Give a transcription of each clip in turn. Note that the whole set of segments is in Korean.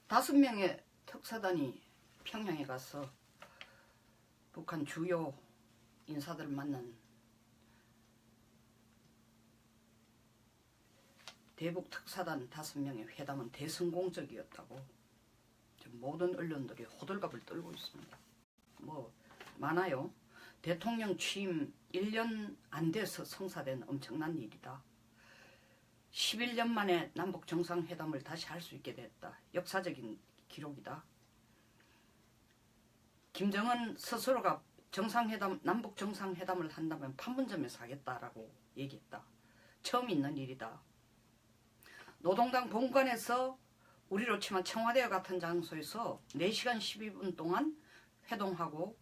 5명의 특사단이 평양에 가서 북한 주요 인사들을 만난 대북 특사단 5명의 회담은 대성공적이었다고 모든 언론들이 호들갑을 떨고 있습니다. 뭐 많아요. 대통령 취임 1년 안 돼서 성사된 엄청난 일이다. 11년 만에 남북 정상회담을 다시 할 수 있게 됐다. 역사적인 기록이다. 김정은 스스로가 남북 정상회담을 한다면 판문점에서 하겠다라고 얘기했다. 처음 있는 일이다. 노동당 본관에서 우리로 치면 청와대와 같은 장소에서 4시간 12분 동안 회동하고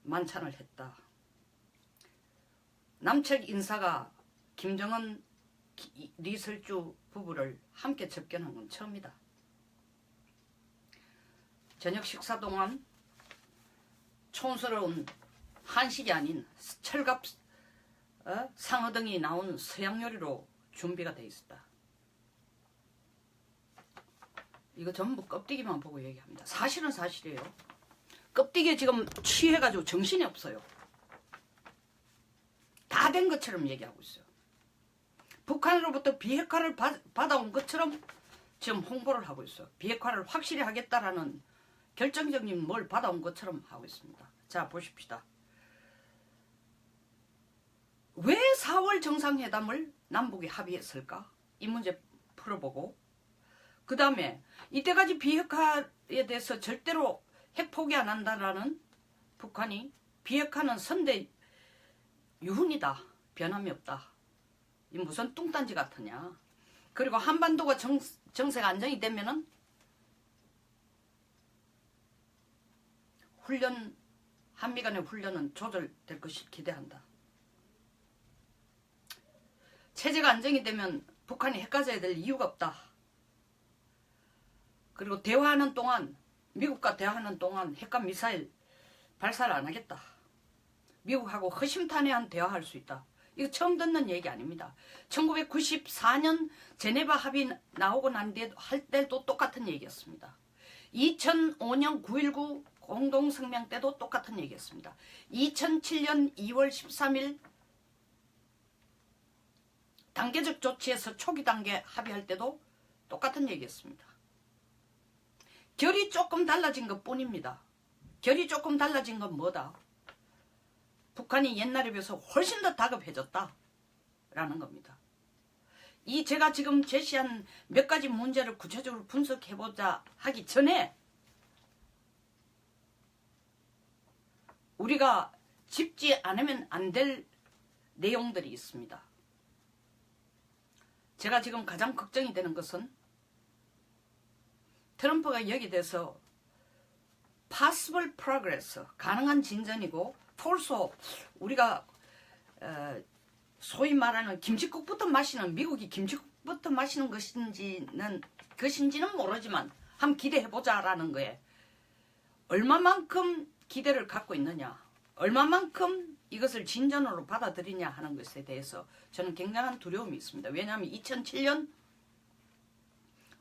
만찬을 했다. 남측 인사가 김정은, 리설주 부부를 함께 접견한 건 처음이다. 저녁 식사 동안 촌스러운 한식이 아닌 철갑 상어 등이 나온 서양 요리로 준비가 돼 있었다. 이거 전부 껍데기만 보고 얘기합니다. 사실은 사실이에요. 껍데기에 지금 취해가지고 정신이 없어요. 다 된 것처럼 얘기하고 있어요. 북한으로부터 비핵화를 받아온 것처럼 지금 홍보를 하고 있어요. 비핵화를 확실히 하겠다라는 결정적인 뭘 받아온 것처럼 하고 있습니다. 자, 보십시다. 왜 4월 정상회담을 남북이 합의했을까? 이 문제 풀어보고, 그 다음에 이때까지 비핵화에 대해서 절대로 핵 포기 안 한다라는 북한이 비핵화는 선대 유훈이다. 변함이 없다. 이 무슨 뚱딴지 같으냐. 그리고 한반도가 정세가 안정이 되면은 한미 간의 훈련은 조절될 것이 기대한다. 체제가 안정이 되면 북한이 핵 가져야 될 이유가 없다. 그리고 대화하는 동안, 미국과 대화하는 동안 핵과 미사일 발사를 안 하겠다. 미국하고 허심탄회한 대화할 수 있다. 이거 처음 듣는 얘기 아닙니다. 1994년 제네바 합의 나오고 난 뒤에 할 때도 똑같은 얘기였습니다. 2005년 9.19 공동성명 때도 똑같은 얘기였습니다. 2007년 2월 13일 단계적 조치에서 초기 단계 합의할 때도 똑같은 얘기였습니다. 결이 조금 달라진 것 뿐입니다. 결이 조금 달라진 건 뭐다? 북한이 옛날에 비해서 훨씬 더 다급해졌다 라는 겁니다. 이 제가 지금 제시한 몇 가지 문제를 구체적으로 분석해보자 하기 전에 우리가 짚지 않으면 안 될 내용들이 있습니다. 제가 지금 가장 걱정이 되는 것은 트럼프가 여기에 대해서 possible progress, 가능한 진전이고 false, 우리가 소위 말하는 김칫국부터 마시는, 미국이 김칫국부터 마시는 것인지는 모르지만 한번 기대해보자라는 거에 얼마만큼 기대를 갖고 있느냐, 얼마만큼 이것을 진전으로 받아들이냐 하는 것에 대해서 저는 굉장한 두려움이 있습니다. 왜냐하면 2007년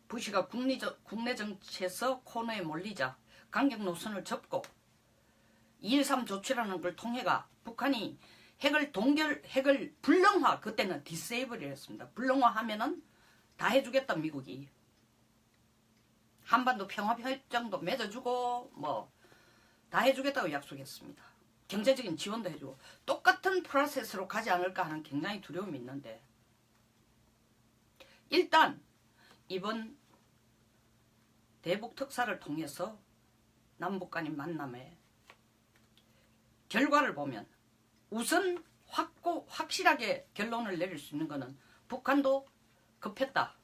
부시가 국내 정치에서 코너에 몰리자 강경 노선을 접고 2.13 조치라는 걸 통해가 북한이 핵을 불능화, 그때는 디세이블이었습니다. 불능화하면은 다 해주겠다, 미국이. 한반도 평화협정도 맺어주고 뭐 다 해주겠다고 약속했습니다. 경제적인 지원도 해주고 똑같은 프로세스로 가지 않을까 하는 굉장히 두려움이 있는데, 일단 이번 대북 특사를 통해서 남북 간의 만남의 결과를 보면 우선 확실하게 결론을 내릴 수 있는 것은 북한도 급했다.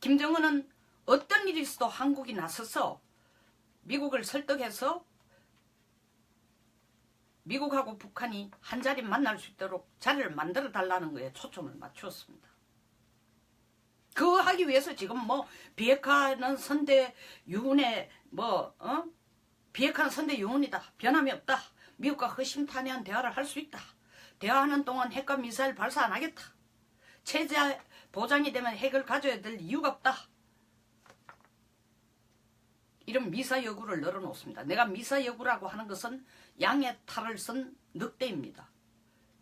김정은은 어떤 일이 있어도 한국이 나서서 미국을 설득해서 미국하고 북한이 한 자리 만날 수 있도록 자리를 만들어 달라는 거에 초점을 맞추었습니다. 그거 하기 위해서 지금 뭐 비핵화는 선대 유운의 비핵화는 선대 유운이다. 변함이 없다. 미국과 허심탄회한 대화를 할 수 있다. 대화하는 동안 핵과 미사일 발사 안 하겠다. 체제 보장이 되면 핵을 가져야 될 이유가 없다. 이런 미사여구를 늘어놓습니다. 내가 미사여구라고 하는 것은 양의 탈을 쓴 늑대입니다.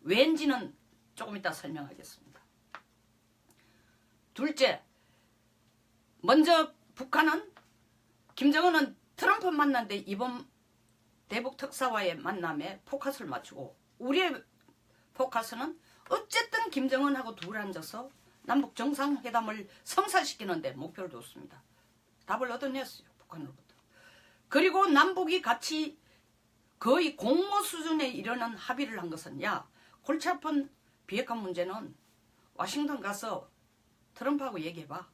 왠지는 조금 이따 설명하겠습니다. 둘째, 먼저 북한은 김정은은 트럼프 만났는데 이번 대북 특사와의 만남에 포커스를 맞추고 우리의 포커스는 어쨌든 김정은하고 둘이 앉아서 남북 정상회담을 성사시키는 데 목표를 뒀습니다. 답을 얻어냈어요. 북한으로부터. 그리고 남북이 같이 거의 공모 수준에 이르는 합의를 한 것은 야, 골치 아픈 비핵화 문제는 워싱턴 가서 트럼프하고 얘기해봐.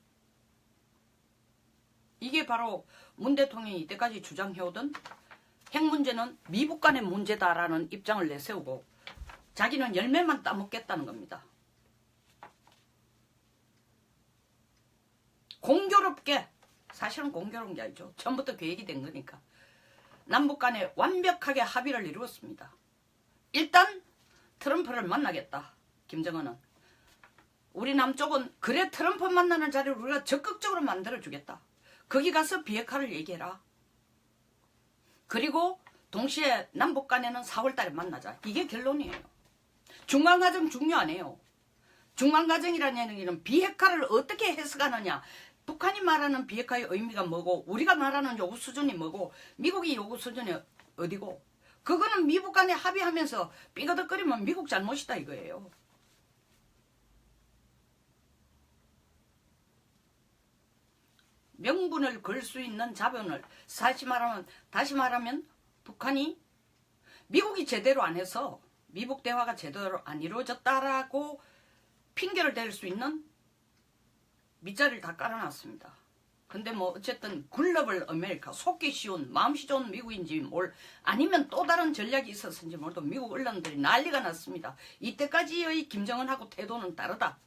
이게 바로 문 대통령이 이때까지 주장해오던 핵 문제는 미국 간의 문제다라는 입장을 내세우고 자기는 열매만 따먹겠다는 겁니다. 공교롭게, 사실은 공교로운 게 아니죠. 처음부터 계획이 된 거니까. 남북 간에 완벽하게 합의를 이루었습니다. 일단 트럼프를 만나겠다. 김정은은. 우리 남쪽은 그래 트럼프 만나는 자리를 우리가 적극적으로 만들어주겠다. 거기 가서 비핵화를 얘기해라. 그리고 동시에 남북 간에는 4월 달에 만나자. 이게 결론이에요. 중간과정 중요하네요. 중간과정이라는 얘기는 비핵화를 어떻게 해석하느냐. 북한이 말하는 비핵화의 의미가 뭐고 우리가 말하는 요구 수준이 뭐고 미국이 요구 수준이 어디고 그거는 미국 간에 합의하면서 삐거덕거리면 미국 잘못이다 이거예요. 명분을 걸 수 있는 자본을 다시 말하면 북한이 미국이 제대로 안 해서 미북 대화가 제대로 안 이루어졌다라고 핑계를 댈 수 있는 밑자리를 다 깔아놨습니다. 근데 뭐 어쨌든 글로벌 아메리카 속기 쉬운 마음씨 좋은 미국인지 아니면 또 다른 전략이 있었는지 몰라도 미국 언론들이 난리가 났습니다. 이때까지의 김정은하고 태도는 다르다.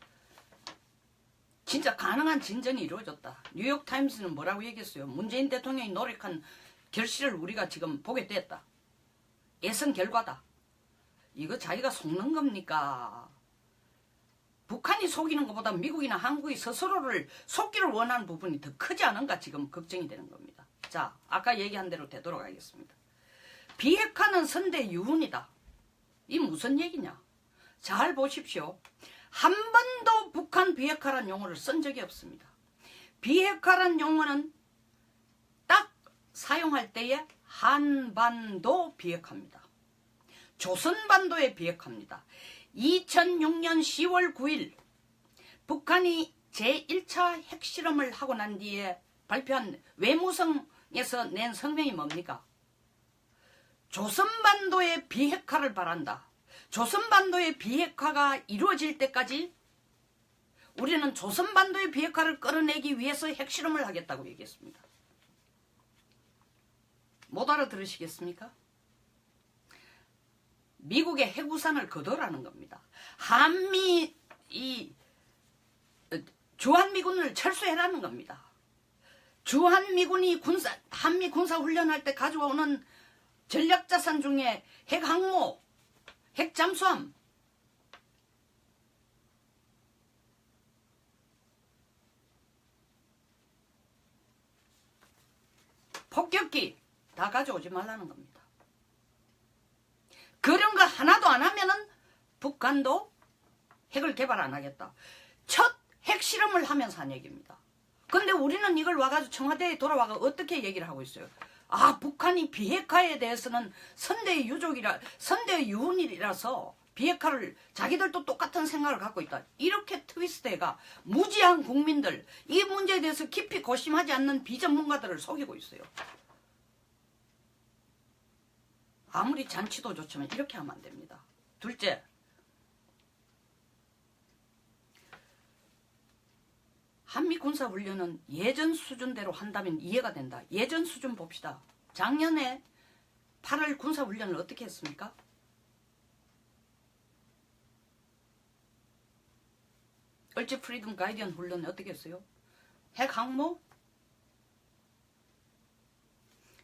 진짜 가능한 진전이 이루어졌다. 뉴욕타임스는 뭐라고 얘기했어요? 문재인 대통령이 노력한 결실을 우리가 지금 보게 됐다. 예선 결과다. 이거 자기가 속는 겁니까? 북한이 속이는 것보다 미국이나 한국이 스스로를 속기를 원하는 부분이 더 크지 않은가 지금 걱정이 되는 겁니다. 자, 아까 얘기한 대로 되도록 하겠습니다. 비핵화는 선대 유훈이다. 이 무슨 얘기냐? 잘 보십시오. 한 번도 북한 비핵화란 용어를 쓴 적이 없습니다. 비핵화란 용어는 딱 사용할 때에 한반도 비핵화입니다. 조선반도의 비핵화입니다. 2006년 10월 9일 북한이 제1차 핵실험을 하고 난 뒤에 발표한 외무성에서 낸 성명이 뭡니까? 조선반도의 비핵화를 바란다. 조선반도의 비핵화가 이루어질 때까지 우리는 조선반도의 비핵화를 끌어내기 위해서 핵실험을 하겠다고 얘기했습니다. 못 알아들으시겠습니까? 미국의 핵우산을 거둬라는 겁니다. 주한미군을 철수해라는 겁니다. 주한미군이 한미 군사훈련할 때 가져오는 전략자산 중에 핵항모, 핵잠수함, 폭격기 다 가져오지 말라는 겁니다. 그런 거 하나도 안 하면은 북한도 핵을 개발 안 하겠다. 첫 핵실험을 하면서 한 얘기입니다. 근데 우리는 이걸 와가지고 청와대에 돌아와가 어떻게 얘기를 하고 있어요? 아, 북한이 비핵화에 대해서는 선대의 유훈이라서 비핵화를 자기들도 똑같은 생각을 갖고 있다. 이렇게 트위스트해가 무지한 국민들, 이 문제에 대해서 깊이 고심하지 않는 비전문가들을 속이고 있어요. 아무리 잔치도 좋지만 이렇게 하면 안 됩니다. 둘째, 한미 군사훈련은 예전 수준대로 한다면 이해가 된다. 예전 수준 봅시다. 작년에 8월 군사훈련을 어떻게 했습니까? 얼지 프리덤 가이디언 훈련을 어떻게 했어요? 핵항모,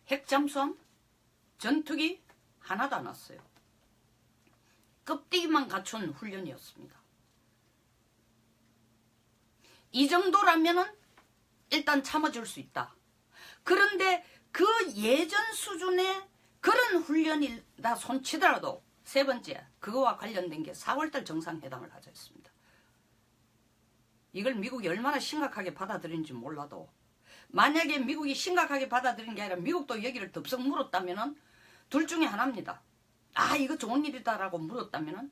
핵잠수함, 전투기 하나도 안 왔어요. 껍데기만 갖춘 훈련이었습니다. 이 정도라면은 일단 참아줄 수 있다. 그런데 그 예전 수준의 그런 훈련이다 손치더라도 세 번째, 그거와 관련된 게 4월달 정상회담을 하자 했습니다. 이걸 미국이 얼마나 심각하게 받아들인지 몰라도 만약에 미국이 심각하게 받아들인 게 아니라 미국도 여기를 덥석 물었다면은 둘 중에 하나입니다. 아, 이거 좋은 일이다라고 물었다면은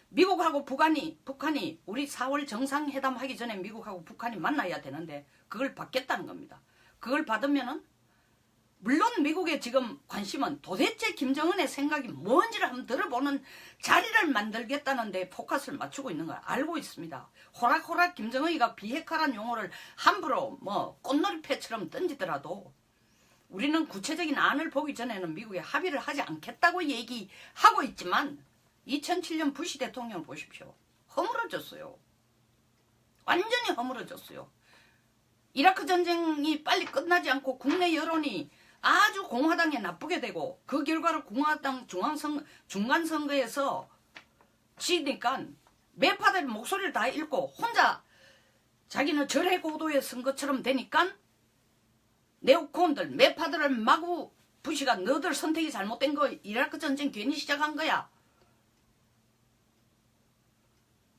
미국하고 북한이 우리 4월 정상회담 하기 전에 미국하고 북한이 만나야 되는데 그걸 받겠다는 겁니다. 그걸 받으면은 물론 미국의 지금 관심은 도대체 김정은의 생각이 뭔지를 한번 들어보는 자리를 만들겠다는데 포커스를 맞추고 있는 걸 알고 있습니다. 호락호락 김정은이가 비핵화란 용어를 함부로 뭐 꽃놀이패처럼 던지더라도 우리는 구체적인 안을 보기 전에는 미국에 합의를 하지 않겠다고 얘기하고 있지만 2007년 부시 대통령을 보십시오. 허물어졌어요. 완전히 허물어졌어요. 이라크 전쟁이 빨리 끝나지 않고 국내 여론이 아주 공화당에 나쁘게 되고 그 결과로 공화당 중간선거에서 지니까 매파들 목소리를 다 잃고 혼자 자기는 절해 고도에 쓴 것처럼 되니까 네오콘들 매파들을 마구 부시가 너들 선택이 잘못된 거 이라크 전쟁 괜히 시작한 거야.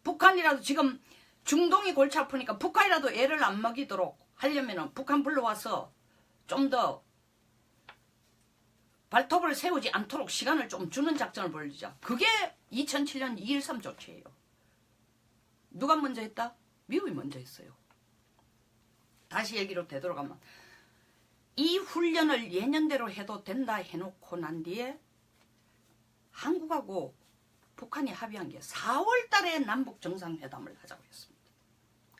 북한이라도 지금 중동이 골치 아프니까 북한이라도 애를 안 먹이도록 하려면은 북한 불러와서 좀 더 발톱을 세우지 않도록 시간을 좀 주는 작전을 벌이자. 그게 2007년 2.13 조치예요. 누가 먼저 했다? 미국이 먼저 했어요. 다시 얘기로 되돌아가면 이 훈련을 예년대로 해도 된다 해놓고 난 뒤에 한국하고 북한이 합의한 게 4월 달에 남북 정상회담을 하자고 했습니다.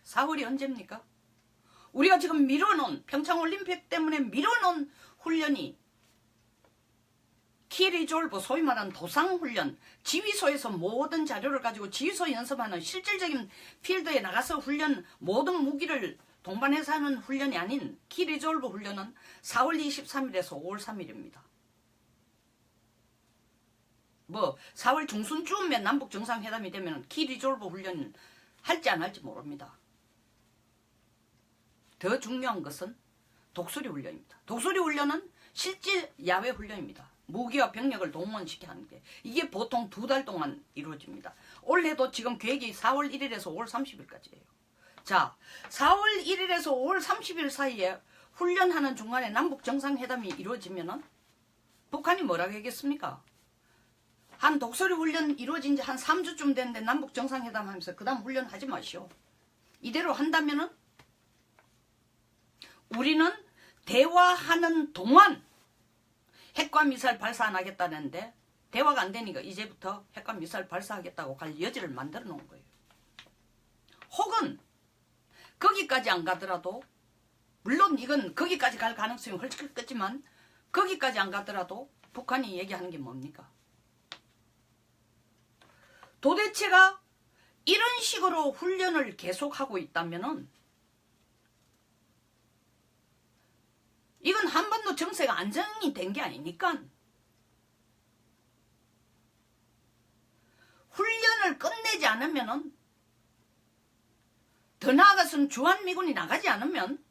4월이 언제입니까? 우리가 지금 미뤄놓은 평창올림픽 때문에 미뤄놓은 훈련이 키리졸브 소위 말하는 도상훈련, 지휘소에서 모든 자료를 가지고 지휘소 연습하는 실질적인 필드에 나가서 훈련 모든 무기를 동반해서 하는 훈련이 아닌 키리졸브 훈련은 4월 23일에서 5월 3일입니다. 뭐 4월 중순쯤에 남북 정상회담이 되면 키리졸브 훈련 할지 안 할지 모릅니다. 더 중요한 것은 독수리 훈련입니다. 독수리 훈련은 실제 야외 훈련입니다. 무기와 병력을 동원시켜 하는 게 이게 보통 2달 동안 이루어집니다. 올해도 지금 계획이 4월 1일에서 5월 30일까지예요. 자, 4월 1일에서 5월 30일 사이에 훈련하는 중간에 남북 정상회담이 이루어지면은 북한이 뭐라고 하겠습니까? 한 독수리 훈련 이루어진 지 한 3주쯤 됐는데 남북 정상회담 하면서 그 다음 훈련 하지 마시오. 이대로 한다면은 우리는 대화하는 동안 핵과 미사일 발사 안 하겠다는데 대화가 안 되니까 이제부터 핵과 미사일 발사하겠다고 갈 여지를 만들어 놓은 거예요. 혹은 거기까지 안 가더라도 물론 이건 거기까지 갈 가능성이 훨씬 크지만 거기까지 안 가더라도 북한이 얘기하는 게 뭡니까? 도대체가 이런 식으로 훈련을 계속하고 있다면은 이건 한반도 정세가 안정이 된 게 아니니까 훈련을 끝내지 않으면은 더 나아가서는 주한미군이 나가지 않으면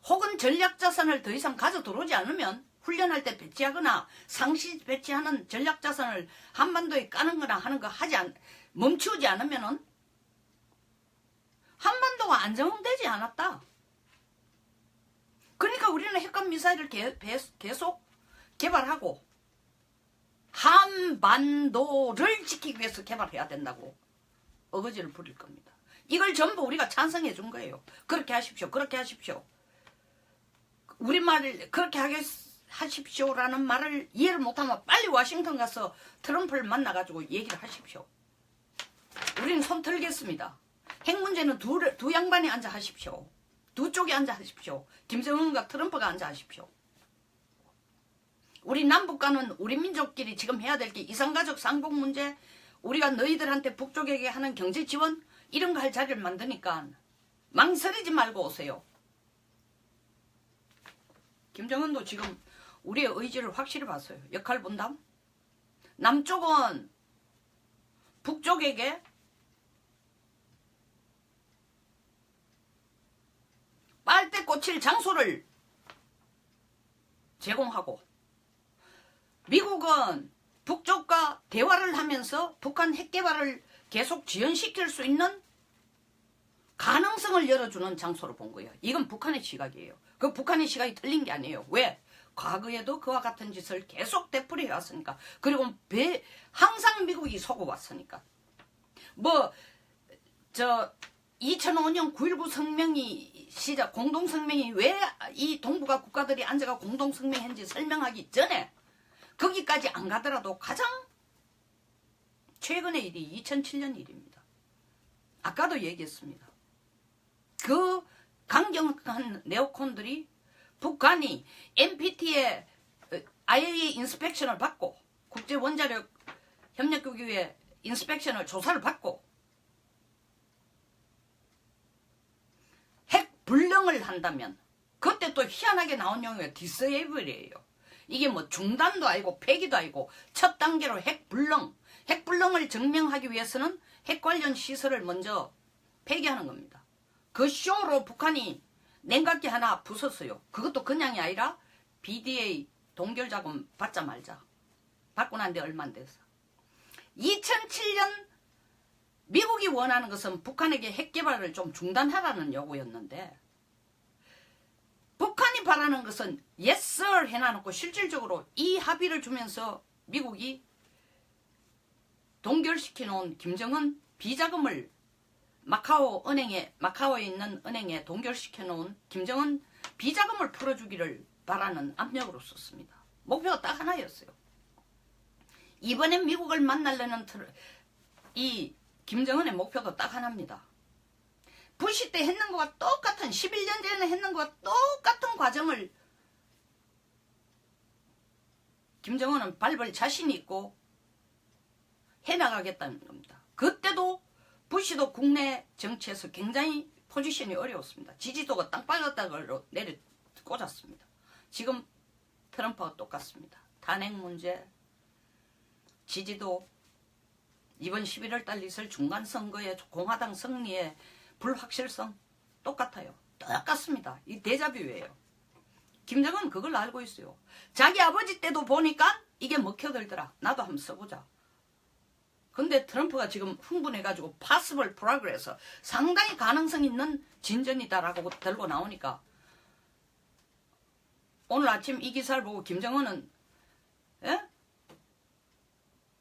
혹은 전략자산을 더 이상 가져 들어오지 않으면 훈련할 때 배치하거나 상시 배치하는 전략자산을 한반도에 까는 거나 하는 거 멈추지 않으면은 한반도가 안정되지 않았다. 그러니까 우리는 핵과 미사일을 계속 개발하고 한반도를 지키기 위해서 개발해야 된다고 어거지를 부릴 겁니다. 이걸 전부 우리가 찬성해 준 거예요. 그렇게 하십시오. 그렇게 하십시오. 우리말을 그렇게 하십시오라는 말을 이해를 못하면 빨리 워싱턴 가서 트럼프를 만나가지고 얘기를 하십시오. 우리는 손 들겠습니다. 핵 문제는 두 양반이 앉아 하십시오. 두 쪽에 앉아 하십시오. 김정은과 트럼프가 앉아 하십시오. 우리 남북과는 우리 민족끼리 지금 해야 될 게 이산가족 상봉 문제, 우리가 너희들한테 북쪽에게 하는 경제 지원 이런 거 할 자리를 만드니까 망설이지 말고 오세요. 김정은도 지금 우리의 의지를 확실히 봤어요. 역할 분담. 남쪽은 북쪽에게 거칠 장소를 제공하고 미국은 북쪽과 대화를 하면서 북한 핵개발을 계속 지연시킬 수 있는 가능성을 열어주는 장소로 본 거예요. 이건 북한의 시각이에요. 그 북한의 시각이 틀린 게 아니에요. 왜? 과거에도 그와 같은 짓을 계속 되풀이해 왔으니까. 그리고 항상 미국이 속아왔으니까. 2005년 9.19 성명이 공동성명이 왜 이 동북아 국가들이 앉아가 공동성명했는지 설명하기 전에 거기까지 안 가더라도 가장 최근의 일이 2007년 일입니다. 아까도 얘기했습니다. 그 강경한 네오콘들이 북한이 NPT의 IAEA 인스펙션을 받고 국제원자력 협력기구의 인스펙션을 조사를 받고 핵 불능을 한다면 그때 또 희한하게 나온 용어가 디스에이블이에요. 이게 뭐 중단도 아니고 폐기도 아니고 첫 단계로 핵불능을 증명하기 위해서는 핵 관련 시설을 먼저 폐기하는 겁니다. 그 쇼로 북한이 냉각기 하나 부쉈어요. 그것도 그냥이 아니라 BDA 동결자금 받자 말자. 받고 난 데 얼마 안 돼서. 2007년 미국이 원하는 것은 북한에게 핵개발을 좀 중단하라는 요구였는데 북한이 바라는 것은 yes sir 해놔놓고 실질적으로 이 합의를 주면서 미국이 동결시켜놓은 김정은 비자금을 마카오에 있는 은행에 동결시켜놓은 김정은 비자금을 풀어주기를 바라는 압력으로 썼습니다. 목표가 딱 하나였어요. 이번엔 미국을 만나려는 이 김정은의 목표도 딱 하나입니다. 부시 때 했는 것과 똑같은 11년 전에 했는 것과 똑같은 과정을 김정은은 밟을 자신이 있고 해나가겠다는 겁니다. 그때도 부시도 국내 정치에서 굉장히 포지션이 어려웠습니다. 지지도가 땅바닥으로 내려 꽂았습니다. 지금 트럼프와 똑같습니다. 탄핵 문제, 지지도, 이번 11월 달 있을 중간선거의 공화당 승리의 불확실성 똑같아요. 똑같습니다. 이 데자뷰예요. 김정은 그걸 알고 있어요. 자기 아버지 때도 보니까 이게 먹혀들더라. 나도 한번 써보자. 근데 트럼프가 지금 흥분해가지고 possible progress, 상당히 가능성 있는 진전이다라고 들고 나오니까 오늘 아침 이 기사를 보고 김정은은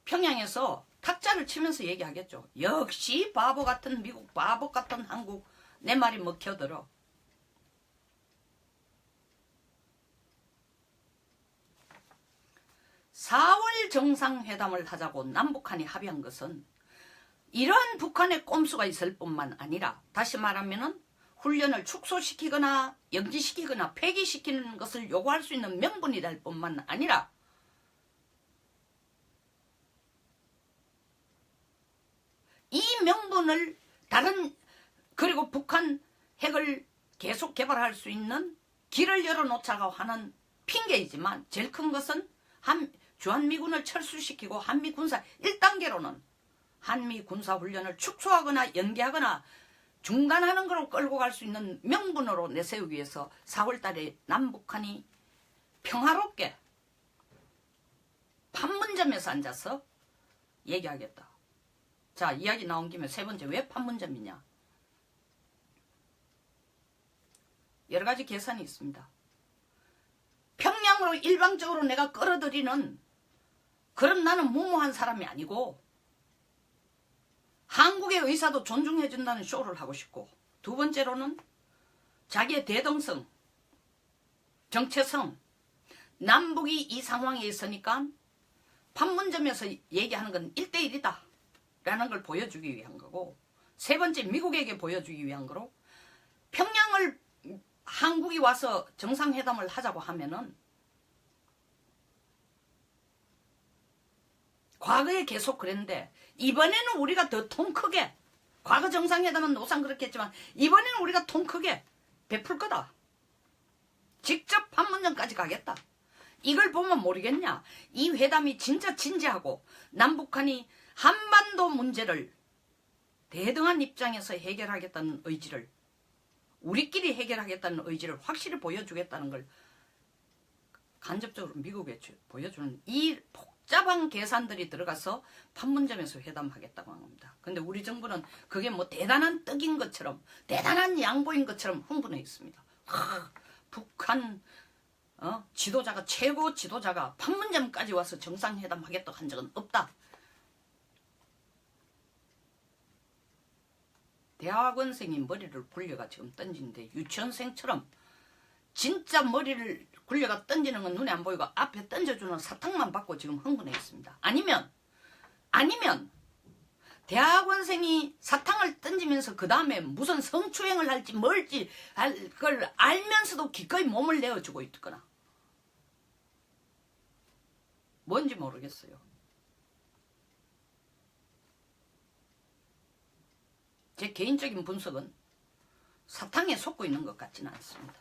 평양에서 탁자를 치면서 얘기하겠죠. 역시 바보 같은 미국, 바보 같은 한국, 내 말이 먹혀들어. (4월) 정상회담을 하자고 남북한이 합의한 것은 이러한 북한의 꼼수가 있을 뿐만 아니라 다시 말하면 훈련을 축소시키거나 연기시키거나 폐기시키는 것을 요구할 수 있는 명분이 될 뿐만 아니라 이 명분을 그리고 북한 핵을 계속 개발할 수 있는 길을 열어놓자고 하는 핑계이지만 제일 큰 것은 주한미군을 철수시키고 한미군사 1단계로는 한미군사훈련을 축소하거나 연기하거나 중단하는 걸로 끌고 갈 수 있는 명분으로 내세우기 위해서 4월 달에 남북한이 평화롭게 판문점에서 앉아서 얘기하겠다. 자, 이야기 나온 김에 세 번째, 왜 판문점이냐? 여러 가지 계산이 있습니다. 평양으로 일방적으로 내가 끌어들이는 그런 나는 무모한 사람이 아니고 한국의 의사도 존중해준다는 쇼를 하고 싶고, 두 번째로는 자기의 대등성, 정체성, 남북이 이 상황에 있으니까 판문점에서 얘기하는 건 1대1이다 라는 걸 보여주기 위한 거고, 세 번째 미국에게 보여주기 위한 거로 평양을 한국이 와서 정상회담을 하자고 하면은 과거에 계속 그랬는데 이번에는 우리가 더 통 크게, 과거 정상회담은 노상 그렇게 했지만 이번에는 우리가 통 크게 베풀 거다. 직접 판문점까지 가겠다. 이걸 보면 모르겠냐. 이 회담이 진짜 진지하고 남북한이 한반도 문제를 대등한 입장에서 해결하겠다는 의지를 우리끼리 해결하겠다는 의지를 확실히 보여주겠다는 걸 간접적으로 미국에 보여주는 이 복잡한 계산들이 들어가서 판문점에서 회담하겠다고 한 겁니다. 근데 우리 정부는 그게 뭐 대단한 떡인 것처럼 대단한 양보인 것처럼 흥분해 있습니다. 북한 지도자가 최고 지도자가 판문점까지 와서 정상회담하겠다고 한 적은 없다. 대학원생이 머리를 굴려가 지금 던지는데 유치원생처럼 진짜 머리를 굴려가 던지는 건 눈에 안 보이고 앞에 던져주는 사탕만 받고 지금 흥분해 있습니다. 아니면 대학원생이 사탕을 던지면서 그 다음에 무슨 성추행을 할지 뭘지 할 걸 알면서도 기꺼이 몸을 내어주고 있거나 뭔지 모르겠어요. 제 개인적인 분석은 사탕에 속고 있는 것 같지는 않습니다.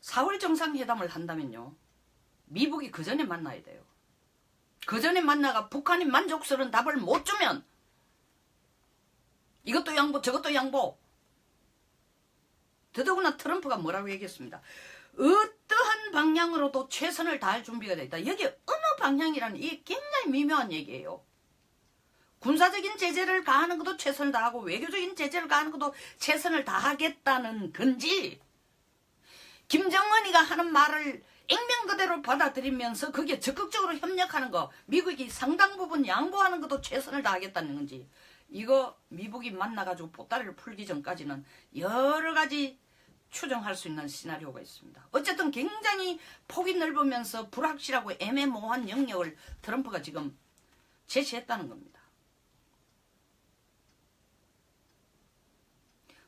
(4월) 정상회담을 한다면요, 미국이 그 전에 만나야 돼요. 그 전에 만나가 북한이 만족스러운 답을 못 주면 이것도 양보 저것도 양보. 더더구나 트럼프가 뭐라고 얘기했습니다. 어떠한 방향으로도 최선을 다할 준비가 되어 있다. 여기 어느 방향이라는 이 굉장히 미묘한 얘기예요. 군사적인 제재를 가하는 것도 최선을 다하고 외교적인 제재를 가하는 것도 최선을 다하겠다는 건지, 김정은이가 하는 말을 액면 그대로 받아들이면서 거기에 적극적으로 협력하는 거, 미국이 상당 부분 양보하는 것도 최선을 다하겠다는 건지, 이거 미국이 만나가지고 보따리를 풀기 전까지는 여러 가지 추정할 수 있는 시나리오가 있습니다. 어쨌든 굉장히 폭이 넓으면서 불확실하고 애매모호한 영역을 트럼프가 지금 제시했다는 겁니다.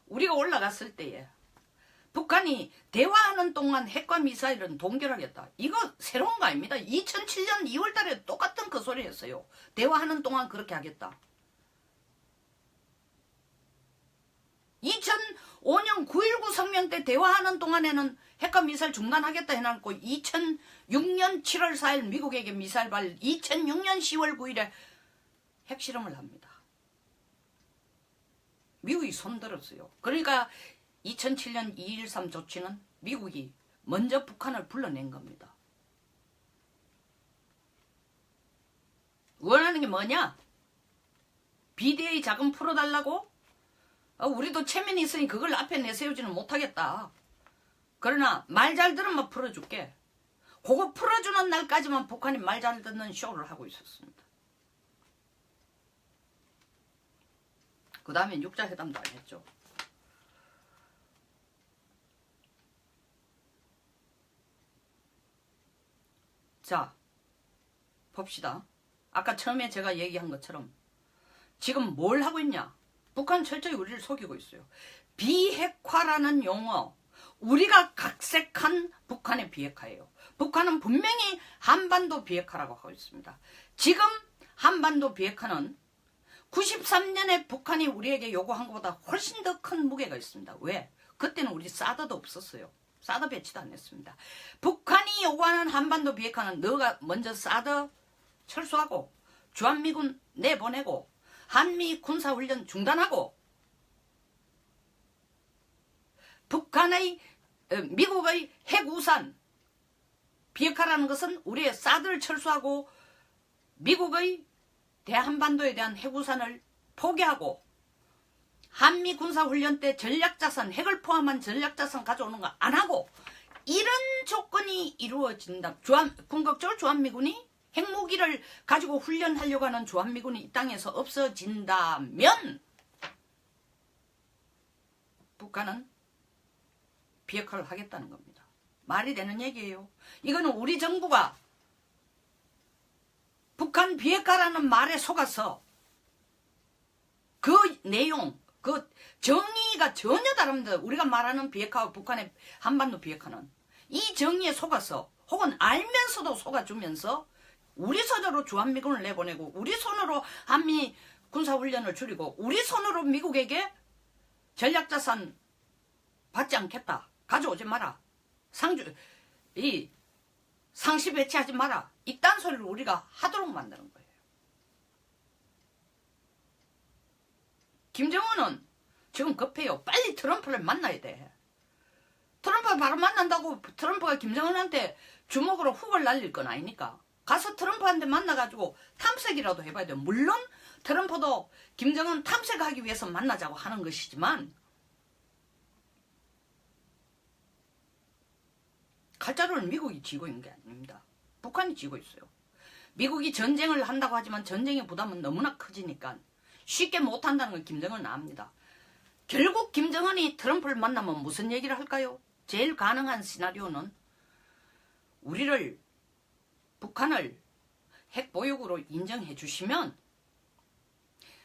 우리가 올라갔을 때에 북한이 대화하는 동안 핵과 미사일은 동결하겠다. 이거 새로운 거 아닙니다. 2007년 2월 달에 똑같은 그 소리 했어요. 대화하는 동안 그렇게 하겠다. 2005년 9.19 성명 때 대화하는 동안에는 핵과 미사일 중단하겠다 해놓고 2006년 7월 4일 미국에게 미사일 발 2006년 10월 9일에 핵실험을 합니다. 미국이 손들었어요. 그러니까 2007년 2.13 조치는 미국이 먼저 북한을 불러낸 겁니다. 원하는 게 뭐냐? BDA 자금 풀어달라고? 우리도 체면이 있으니 그걸 앞에 내세우지는 못하겠다. 그러나 말 잘 들으면 풀어줄게. 그거 풀어주는 날까지만 북한이 말 잘 듣는 쇼를 하고 있었습니다. 그 다음에 육자회담도 안 했죠. 자, 봅시다. 아까 처음에 제가 얘기한 것처럼 지금 뭘 하고 있냐? 북한 철저히 우리를 속이고 있어요. 비핵화라는 용어, 우리가 각색한 북한의 비핵화예요. 북한은 분명히 한반도 비핵화라고 하고 있습니다. 지금 한반도 비핵화는 93년에 북한이 우리에게 요구한 것보다 훨씬 더 큰 무게가 있습니다. 왜? 그때는 우리 사드도 없었어요. 사드 배치도 안 했습니다. 북한이 요구하는 한반도 비핵화는 너가 먼저 사드 철수하고 주한미군 내보내고 한미 군사훈련 중단하고 북한의 미국의 핵우산 비핵화라는 것은 우리의 사드를 철수하고 미국의 대한반도에 대한 핵우산을 포기하고 한미 군사훈련 때 전략자산, 핵을 포함한 전략자산 가져오는 거 안 하고 이런 조건이 이루어진다. 궁극적으로 주한미군이 핵무기를 가지고 훈련하려고 하는 주한미군이 이 땅에서 없어진다면 북한은 비핵화를 하겠다는 겁니다. 말이 되는 얘기예요. 이거는 우리 정부가 북한 비핵화라는 말에 속아서 그 내용, 그 정의가 전혀 다릅니다. 우리가 말하는 비핵화와 북한의 한반도 비핵화는 이 정의에 속아서 혹은 알면서도 속아주면서 우리 손으로 주한미군을 내보내고 우리 손으로 한미 군사훈련을 줄이고 우리 손으로 미국에게 전략자산 받지 않겠다. 가져오지 마라. 상시 배치하지 마라. 이딴 소리를 우리가 하도록 만드는 거예요. 김정은은 지금 급해요. 빨리 트럼프를 만나야 돼. 트럼프 바로 만난다고 트럼프가 김정은한테 주먹으로 훅을 날릴 건 아니니까. 가서 트럼프한테 만나가지고 탐색이라도 해봐야 돼요. 물론 트럼프도 김정은 탐색하기 위해서 만나자고 하는 것이지만 칼자루는 미국이 쥐고 있는 게 아닙니다. 북한이 쥐고 있어요. 미국이 전쟁을 한다고 하지만 전쟁의 부담은 너무나 커지니까 쉽게 못한다는 걸 김정은은 압니다. 결국 김정은이 트럼프를 만나면 무슨 얘기를 할까요? 제일 가능한 시나리오는 우리를 북한을 핵보유국으로 인정해 주시면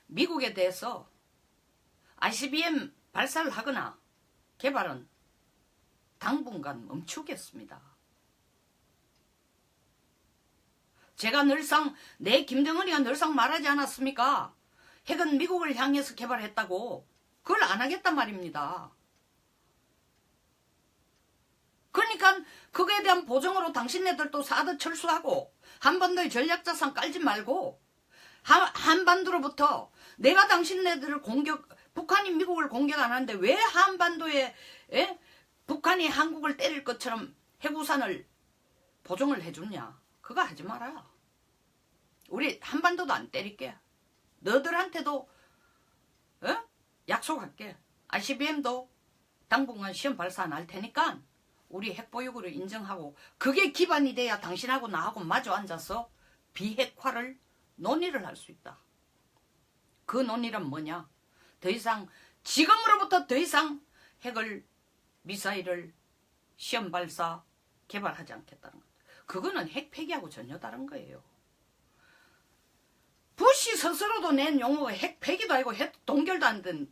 미국에 대해서 ICBM 발사를 하거나 개발은 당분간 멈추겠습니다. 제가 늘상 김정은이가 늘상 말하지 않았습니까? 핵은 미국을 향해서 개발했다고. 그걸 안 하겠단 말입니다. 그러니까 그거에 대한 보정으로 당신네들도 사드 철수하고 한반도의 전략자산 깔지 말고 한반도로부터 내가 당신네들을 북한이 미국을 공격 안 하는데 왜 한반도에 북한이 한국을 때릴 것처럼 핵우산을 보정을 해주냐. 그거 하지 마라. 우리 한반도도 안 때릴게. 너들한테도 약속할게. ICBM도 당분간 시험 발사 안 할 테니까 우리 핵보유국으로 인정하고 그게 기반이 돼야 당신하고 나하고 마주 앉아서 비핵화를 논의를 할 수 있다. 그 논의란 뭐냐? 더 이상 지금으로부터 더 이상 핵을 미사일을 시험 발사 개발하지 않겠다는 것. 그거는 핵 폐기하고 전혀 다른 거예요. 부시 스스로도 낸 용어가 핵 폐기도 아니고 핵 동결도 안 된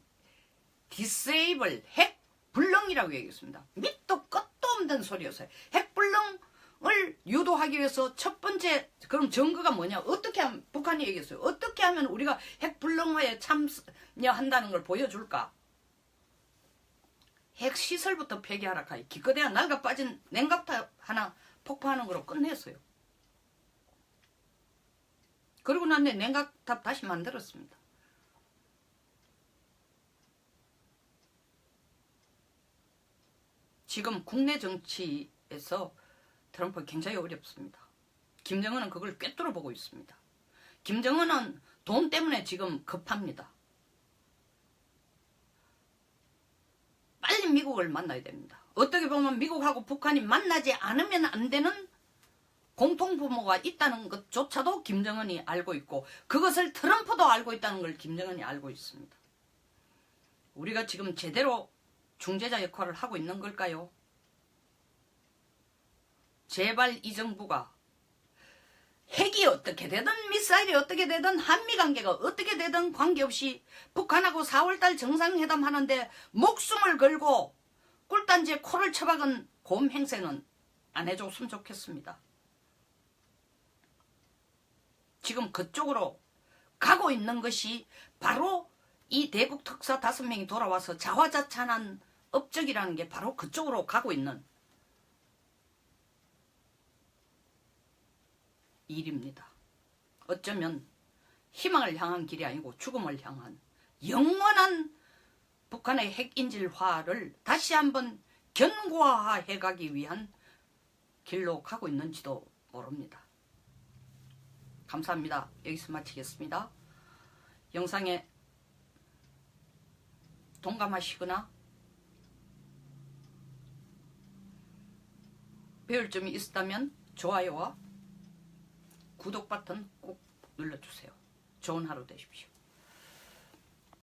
디세이블 핵 불능이라고 얘기했습니다. 밑도 끝도 없는 소리였어요. 핵 불능을 유도하기 위해서 첫 번째 그럼 증거가 뭐냐? 어떻게 하면 북한이 얘기했어요. 어떻게 하면 우리가 핵 불능화에 참여한다는 걸 보여줄까? 핵시설부터 폐기하라 카이 기껏해야 낡아 빠진 냉각탑 하나 폭파하는 거로 끝냈어요. 그러고 난 뒤에 냉각탑 다시 만들었습니다. 지금 국내 정치에서 트럼프가 굉장히 어렵습니다. 김정은은 그걸 꿰뚫어 보고 있습니다. 김정은은 돈 때문에 지금 급합니다. 빨리 미국을 만나야 됩니다. 어떻게 보면 미국하고 북한이 만나지 않으면 안 되는 공통부모가 있다는 것조차도 김정은이 알고 있고 그것을 트럼프도 알고 있다는 걸 김정은이 알고 있습니다. 우리가 지금 제대로 중재자 역할을 하고 있는 걸까요? 제발 이 정부가 핵이 어떻게 되든 미사일이 어떻게 되든 한미관계가 어떻게 되든 관계없이 북한하고 4월달 정상회담 하는데 목숨을 걸고 꿀단지에 코를 쳐박은 곰 행세는 안 해줬으면 좋겠습니다. 지금 그쪽으로 가고 있는 것이 바로 이 대북 특사 5명이 돌아와서 자화자찬한 업적이라는 게 바로 그쪽으로 가고 있는 일입니다. 어쩌면 희망을 향한 길이 아니고 죽음을 향한 영원한 북한의 핵인질화를 다시 한번 견고화해가기 위한 길로 가고 있는지도 모릅니다. 감사합니다. 여기서 마치겠습니다. 영상에 동감하시거나 배울 점이 있었다면 좋아요와 구독 버튼 꼭 눌러주세요. 좋은 하루 되십시오.